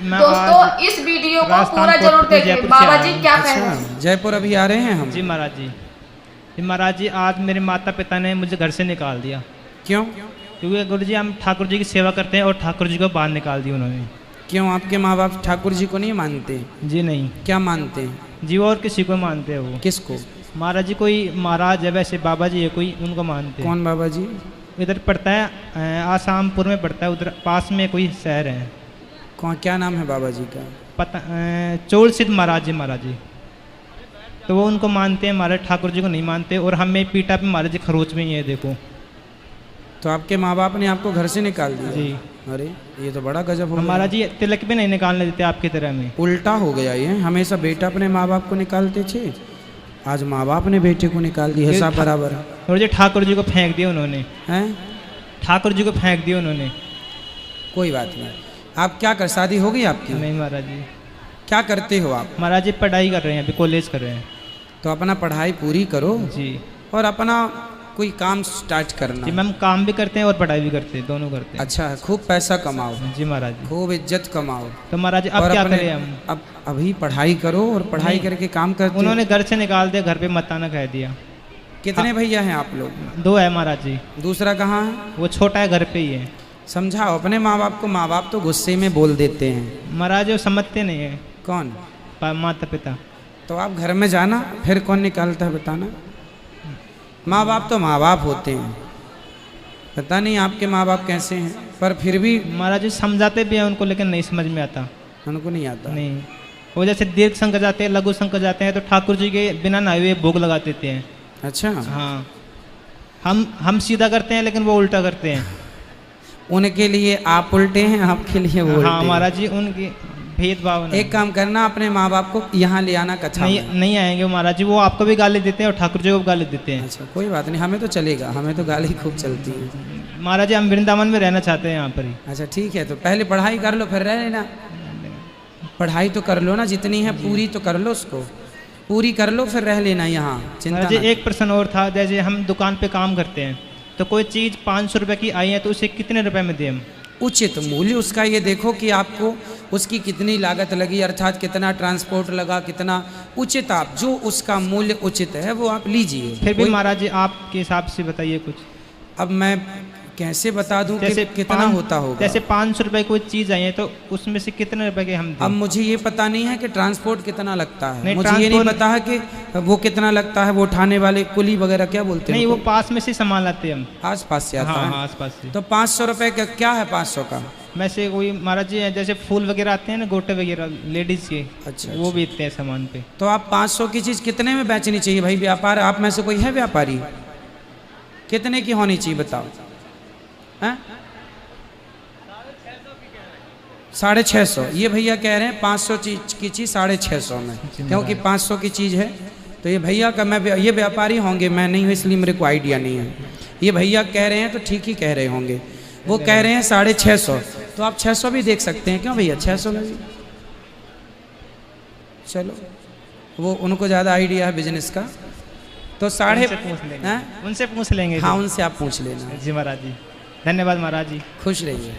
दोस्तों इस वीडियो को पूरा जरूर देखें। बाबा जी क्या कह रहे हैं। जयपुर अभी आ रहे हैं हम। जी महाराज जी। जी महाराज जी, आज मेरे माता पिता ने मुझे घर से निकाल दिया। क्यों? क्योंकि गुरु जी हम ठाकुर जी की सेवा करते हैं और ठाकुर जी को बाहर निकाल दिया उन्होंने। क्यों, आपके माँ बाप ठाकुर जी को नहीं मानते? जी नहीं। क्या मानते हैं? जी और किसी को मानते हैं वो। किसको? महाराज जी कोई महाराज है, वैसे बाबा जी है कोई, उनको मानते हैं। कौन बाबा जी? इधर पड़ता है आसामपुर में पड़ता है, उधर पास में कोई शहर है। कौन, क्या नाम है बाबा जी का? पता चोल सिद्ध महाराज जी। महाराज जी तो वो उनको मानते हैं, हमारे ठाकुर जी को नहीं मानते। और हमें पीठा पे महाराज जी खरोच में ही है, देखो। तो आपके माँ बाप ने आपको घर से निकाल दिया? जी। अरे ये तो बड़ा गजब हो गया। महाराज जी तिलक भी नहीं निकालने देते आपकी तरह में। उल्टा हो गया ये। हमेशा बेटा अपने माँ बाप को निकालते थे, आज माँ बाप ने बेटे को निकाल दिया। हिसाब बराबर है। और जी ठाकुर जी को फेंक दिया उन्होंने। हैं? ठाकुर जी को फेंक दिया उन्होंने। कोई बात नहीं। आप क्या कर, शादी हो गई आपकी? नहीं महाराज जी। क्या करते हो आप? महाराज जी पढ़ाई कर रहे हैं, अभी कॉलेज कर रहे हैं। तो अपना पढ़ाई पूरी करो जी। और अपना कोई काम स्टार्ट करना। जी मैम, काम भी करते हैं और पढ़ाई भी करते हैं, दोनों करते हैं। अच्छा है, खूब पैसा कमाओ। जी महाराज जी। खूब इज्जत कमाओ। तो महाराज जी अब और क्या अपने- करें हम? अब अभी पढ़ाई करो और पढ़ाई करके काम करते। उन्होंने घर से निकाल दिया, घर पे मत आना कह दिया। कितने भैया हैं आप लोग? 2 है महाराज जी। दूसरा कहाँ है? वो छोटा है, घर पे ही है। समझाओ अपने माँ बाप को। माँ बाप तो गुस्से में बोल देते हैं। महाराज वो समझते नहीं है, कौन? माता पिता। तो आप घर में जाना, फिर कौन निकालता है बताना। माँ बाप तो माँ बाप होते हैं। पता नहीं आपके माँ बाप कैसे हैं, पर फिर भी महाराज जी समझाते भी हैं उनको, लेकिन नहीं समझ में आता। उनको नहीं आता। नहीं, वो जैसे दीर्घ शंकर जाते हैं, लघु शंकर जाते हैं, तो ठाकुर जी के बिना नहाए हुए भोग लगा देते हैं। अच्छा। हाँ, हम सीधा करते हैं, लेकिन वो उल्टा करते हैं। उनके लिए आप उल्टे हैं, आपके लिए वो उल्टे हाँ हैं। महाराज जी, उनकी भेदभाव नहीं। एक काम करना, अपने माँ बाप को यहाँ ले आना कक्षा में। नहीं आएंगे महाराज जी, वो आपको भी गाली देते हैं और ठाकुर जी को भी गाली देते हैं। अच्छा कोई बात नहीं, हमें तो चलेगा, हमें तो गाली खूब चलती है। महाराज जी हम वृंदावन में रहना चाहते हैं, यहाँ पर ही। अच्छा ठीक है, तो पहले पढ़ाई कर लो, फिर रह लेना। पढ़ाई तो कर लो ना, जितनी है पूरी तो कर लो, उसको पूरी कर लो, फिर रह लेना यहाँ। चिंता महाराज जी ना। एक प्रश्न और था, जैसे हम दुकान पे काम करते हैं, तो कोई चीज़ 500 रुपये की आई है, तो उसे कितने रुपए में दें हम? उचित मूल्य उसका ये देखो कि आपको उसकी कितनी लागत लगी, अर्थात कितना ट्रांसपोर्ट लगा, कितना उचित, आप जो उसका मूल्य उचित है वो आप लीजिए। फिर भी महाराज जी आपके हिसाब से बताइए कुछ। अब मैं कैसे बता दूं कि कितना होता होगा? जैसे 500 रुपये कोई चीज़ आई है, तो उसमें से कितने रुपए के हम दें? अब मुझे ये पता नहीं है कि ट्रांसपोर्ट कितना लगता है। नहीं, मुझे ये नहीं पता है कि वो कितना लगता है, वो उठाने वाले कुली वगैरह क्या बोलते हैं? नहीं, वो पास में से सामान लाते हैं हम। आस पास से आता हाँ है। हाँ, आस पास से। तो 500 रुपये का क्या है? 500 का वैसे कोई महाराज जी जैसे फूल वगैरह आते हैं ना, गोटे वगैरह लेडीज के, अच्छा, वो बेचते हैं सामान पे। तो आप 500 की चीज़ कितने में बेचनी चाहिए भाई? व्यापार आप में से कोई है व्यापारी? कितने की होनी चाहिए बताओ? 650। ये भैया कह रहे हैं 500 चीज की चीज़ 650 में, क्योंकि 500 की चीज़ है। तो ये भैया का, मैं ये व्यापारी होंगे, मैं नहीं हूँ, इसलिए मेरे को आइडिया नहीं है। ये भैया कह रहे हैं तो ठीक ही कह रहे होंगे। वो कह रहे हैं 650, तो आप 600 भी देख सकते हैं। क्यों भैया 600 में भी? चलो, वो उनको ज़्यादा आइडिया है बिजनेस का, तो उनसे पूछ लेंगे। हाँ उनसे आप पूछ लेना। जी महाराज जी, धन्यवाद महाराज जी। खुश रहिए।